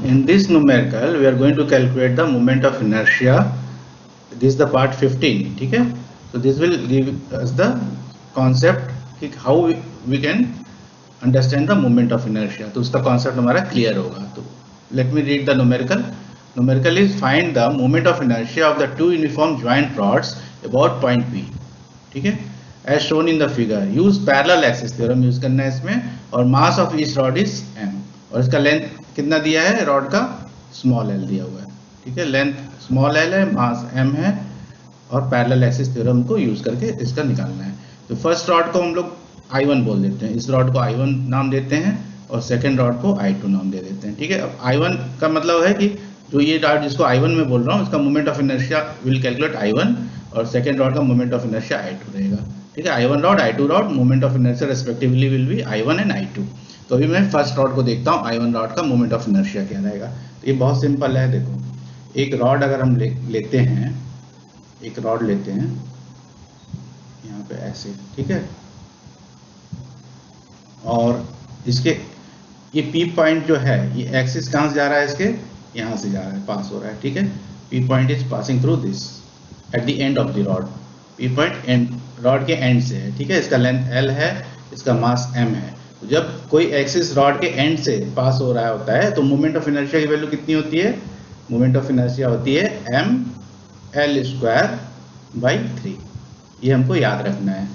In this numerical, we are going to calculate the moment of inertia. This is the part 15. ठीक है? So this will give us the concept how we can understand the moment of inertia. तो उसका concept हमारा clear होगा. तो let me read the numerical. Numerical is find the moment of inertia of the two uniform joint rods about point P. ठीक है? As shown in the figure. Use parallel axis theorem use करना है इसमें और mass of each rod is m और इसका length कितना दिया है रॉड का स्मॉल एल दिया हुआ है. ठीक है, लेंथ स्मॉल एल है, मास एम है और पैरेलल एक्सिस थ्योरम को यूज करके इसका निकालना है. तो फर्स्ट रॉड को हम लोग I1 बोल देते हैं, इस रॉड को I1 नाम देते हैं और सेकंड रॉड को I2 नाम दे देते हैं. ठीक है, अब I1 का मतलब है कि जो ये रॉड जिसको I1 में बोल रहा हूँ उसका moment of inertia will calculate I1 और सेकंड रॉड का मोमेंट ऑफ इनर्शिया I2 रहेगा. ठीक है, I1 rod I2 rod moment of inertia respectively will be I1 and I2. तो अभी मैं फर्स्ट रॉड को देखता हूँ I1 रॉड का मोमेंट ऑफ इनर्शिया क्या रहेगा. तो ये बहुत सिंपल है. देखो, एक रॉड अगर हम लेते हैं, एक रॉड लेते हैं यहाँ पे ऐसे, ठीक है, और इसके ये पी पॉइंट जो है ये एक्सिस कहाँ से जा रहा है, इसके यहाँ से जा रहा है, पास हो रहा है. ठीक है, P point is passing through this at the end of the rod. P point and rod के एंड से है. ठीक है, इसका लेंथ एल है, इसका मास एम है. जब कोई एक्सिस रॉड के एंड से पास हो रहा होता है तो मोमेंट ऑफ इनर्शिया की वैल्यू कितनी होती है, मोमेंट ऑफ इनर्शिया होती है एम एल स्क्वायर बाई 3. ये हमको याद रखना है.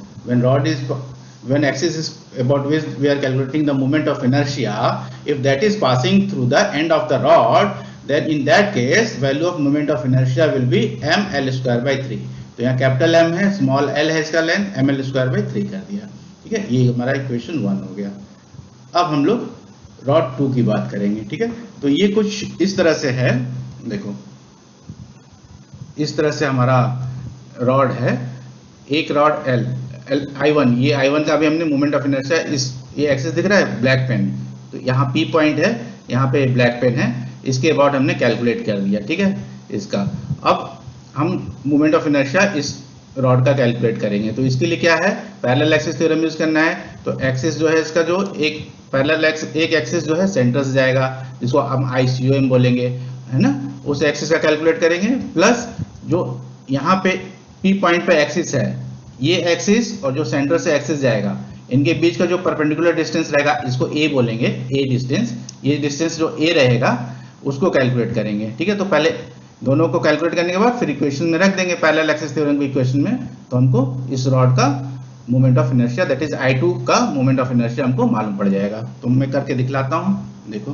when axis is about which we are calculating the moment of inertia, if that is passing through the end of the rod, then in that case value of moment of inertia will be m l square by 3. तो यहाँ capital M है, small l है, इसका length m l square by 3 कर दिया. ठीक है, ये हमारा इक्वेशन 1 हो गया. अब हम लोग रॉड 2 की बात करेंगे. ठीक है, तो ये कुछ इस तरह से है. देखो, इस तरह से हमारा रॉड है. एक रॉड एल I1, ये I1 का अभी हमने मोमेंट ऑफ इनर्शिया इस ये एक्सिस दिख रहा है ब्लैक पेन, तो यहाँ P पॉइंट है, यहाँ पे ब्लैक पेन है, इसके अबाउट हमने कैलकुलेट कर दिया. ठीक है, इसका अब हम मोमेंट ऑफ इनर्शिया इस रॉड का कैलकुलेट करेंगे. तो इसके लिए क्या है, पैरेलल एक्सिस थ्योरम यूज करना है. तो एक्सिस जो है इसका जो एक पैरेलल एक एक्सिस जो है सेंटर से जाएगा, जिसको हम ICOM बोलेंगे, है ना, उस एक्सिस का कैलकुलेट करेंगे. प्लस जो यहाँ पे P पॉइंट पे एक्सिस है, ये एक्सिस और जो सेंटर से एक्सिस जाएगा, इनके बीच का जो परपेंडिकुलर डिस्टेंस रहेगा इसको A बोलेंगे, A डिस्टेंस. ये डिस्टेंस जो A रहेगा उसको कैलकुलेट करेंगे. ठीक है, तो पहले दोनों को कैलकुलेट करने के बाद फिर इक्वेशन में रख देंगे पैरेलल एक्सिस थ्योरम की इक्वेशन में. तो हमको इस रॉड का moment of inertia that is I2 का मोमेंट ऑफ इनर्शिया हमको मालूम पड़ जाएगा. तो मैं करके दिखलाता हूं. देखो,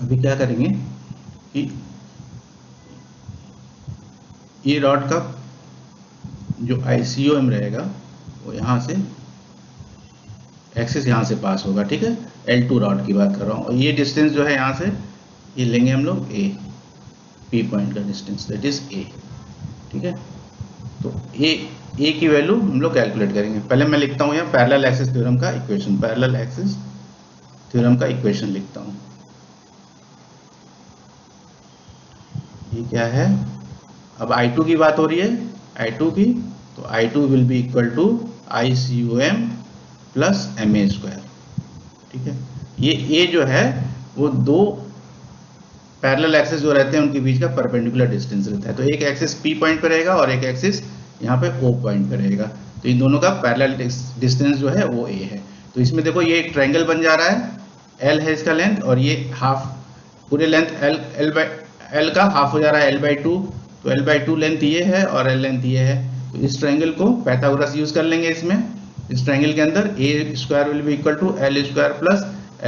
अभी क्या करेंगे कि ये रॉड का जो ICOM रहेगा वो यहाँ से एक्सिस यहाँ से पास होगा. ठीक है, L2 रॉड की बात कर रहा हूँ. और ये डिस्टेंस जो है यहाँ से ये लेंगे हम लोग A, P पॉइंट का डिस्टेंस दैट इज A. ठीक है, तो A की वैल्यू हम लोग कैलकुलेट करेंगे. पहले मैं लिखता हूँ यहाँ पैरेलल एक्सिस थ्योरम का इक्वेशन, पैरेलल एक्सिस थ्योरम का इक्वेशन लिखता हूँ. ये क्या है, अब I2 की बात हो रही है, I2 की, तो I2 will be equal to ICOM plus MA square. ठीक है, ये A जो है वो दो पैरेलल एक्सिस जो रहते हैं उनके बीच का परपेंडिकुलर डिस्टेंस रहता है. तो एक एक्सिस P पॉइंट पे रहेगा और एक एक्सिस यहाँ पे O पॉइंट पे रहेगा. तो इन दोनों का पैरेलल डिस्टेंस जो है वो A है. तो इसमें देखो ये एक ट्रायंगल बन जा रहा है, L है इसका लेंथ और ये हाफ, पूरे लेंथ L का हाफ हो जा रहा है L/2. तो L/2 लेंथ ये है और L लेंथ ये है. तो इस ट्रायंगल को पाइथागोरस यूज कर लेंगे इसमें. इस ट्रायंगल के अंदर A square will be equal to L square plus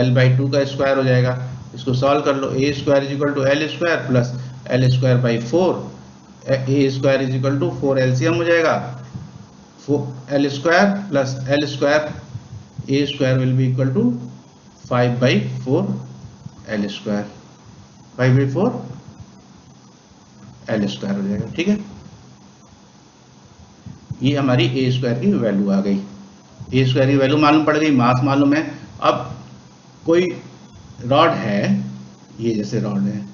L/2 का स्क्वायर हो जाएगा. इसको सॉल्व कर लो. A square is equal to L square plus L square by 4. A square is equal to 4 LCM हो जाएगा. L square plus L square, A square will be equal to 5/4 L square, 5/4 L square हो जाएगा. ठीक है, ये हमारी A स्क्वायर की वैल्यू आ गई. A स्क्वायर की वैल्यू मालूम पड़ गई, मास मालूम है. अब कोई रॉड है, ये जैसे रॉड है,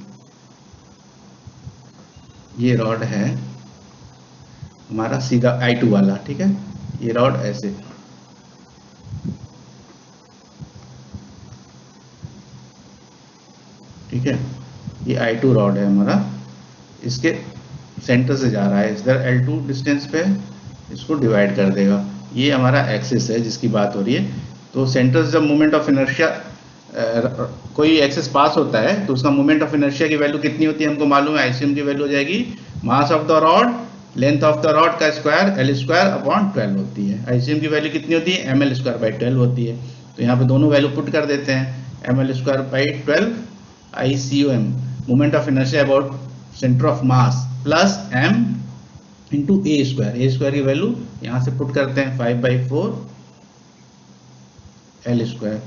ये रॉड है हमारा सीधा I2 वाला. ठीक है, ये रॉड ऐसे, ठीक है, I2 रॉड है हमारा, इसके सेंटर से जा रहा है, इधर L2 डिस्टेंस पे इसको डिवाइड कर देगा। ये हमारा एक्सिस है जिसकी बात हो रही है। तो सेंटर से जब मोमेंट ऑफ इनर्शिया कोई एक्सिस पास होता है तो उसका मोमेंट ऑफ इनर्शिया की वैल्यू कितनी होती है हमको मालूम है। आईसीएम की वैल्यू हो जाएगी mass of the rod length of the rod का स्क्वायर L स्क्वायर अपॉन 12 होती है। आईसीएम की वैल्यू कितनी होती है, ml स्क्वायर बाई 12 होती है। तो यहाँ पे दोनों वैल्यू पुट कर देते हैं, ml square by 12 ICOM moment of inertia about centre of mass plus m into A square की वैल्यू यहाँ से पुट करते हैं 5/4 L स्क्वायर।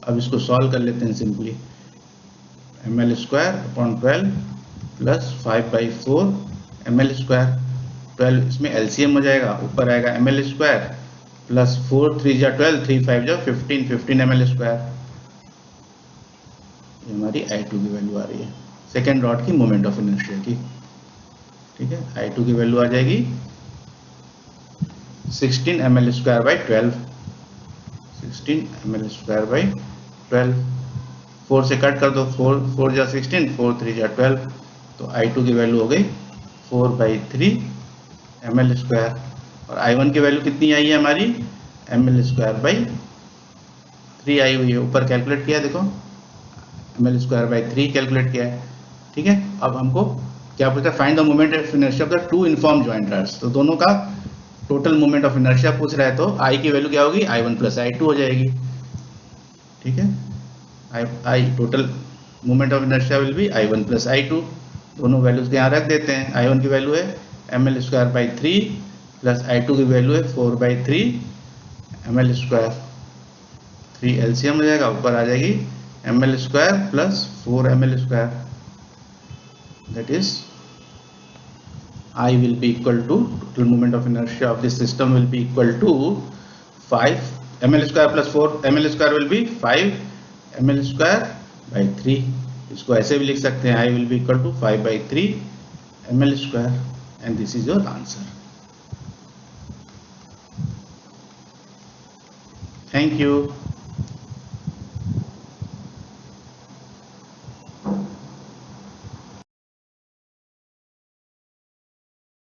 अब इसको सॉल्व कर लेते हैं simply, ml square upon 12 plus 5/4 ml square, 12 इसमें LCM हो जाएगा, ऊपर आएगा ml स्क्वायर प्लस 4 3 जा 12 3 5 जा 15 ml स्क्वायर। ये हमारी I2 की वैल्यू आ रही है सेकेंड रॉड की मोमेंट ऑफ इनर्शिया की। ठीक है, I2 की वैल्यू आ जाएगी 16 ml square by 12, 16 ml square by 12, 4 से कट कर दो, 4 जा 16 4 3 जा 12, तो I2 की वैल्यू हो गई 4/3 ml स्क्वायर। और I1 की वैल्यू कितनी आई है हमारी, ml स्क्वायर बाई 3 आई हुई है, ऊपर कैलकुलेट किया है देखो, ml स्क्वायर बाई 3 कैलकुलेट किया है। ठीक है, अब हमको क्या पूछा, find the moment of inertia of the two uniform joint rods. तो दोनों का टोटल मोमेंट ऑफ इनर्शिया पूछ रहा है, तो I की वैल्यू क्या होगी, I1 प्लस I2 हो जाएगी। ठीक है, I total moment of inertia will be I1 plus I2, दोनों वैल्यूज यहाँ रख देते हैं। I1 की वैल्यू है ml square by 3 plus I2 की वैल्यू है 4/3 ml स्क्वायर, 3 LCM हो जाएगा, ऊपर आ जाएगी ml square plus 4 ml square, that is I will be equal to total moment of inertia of this system will be equal to 5 ml square plus 4 ml square will be 5 ml square by 3। इसको ऐसे भी लिख सकते हैं, I will be equal to 5/3 ml square and this is your answer. Thank you.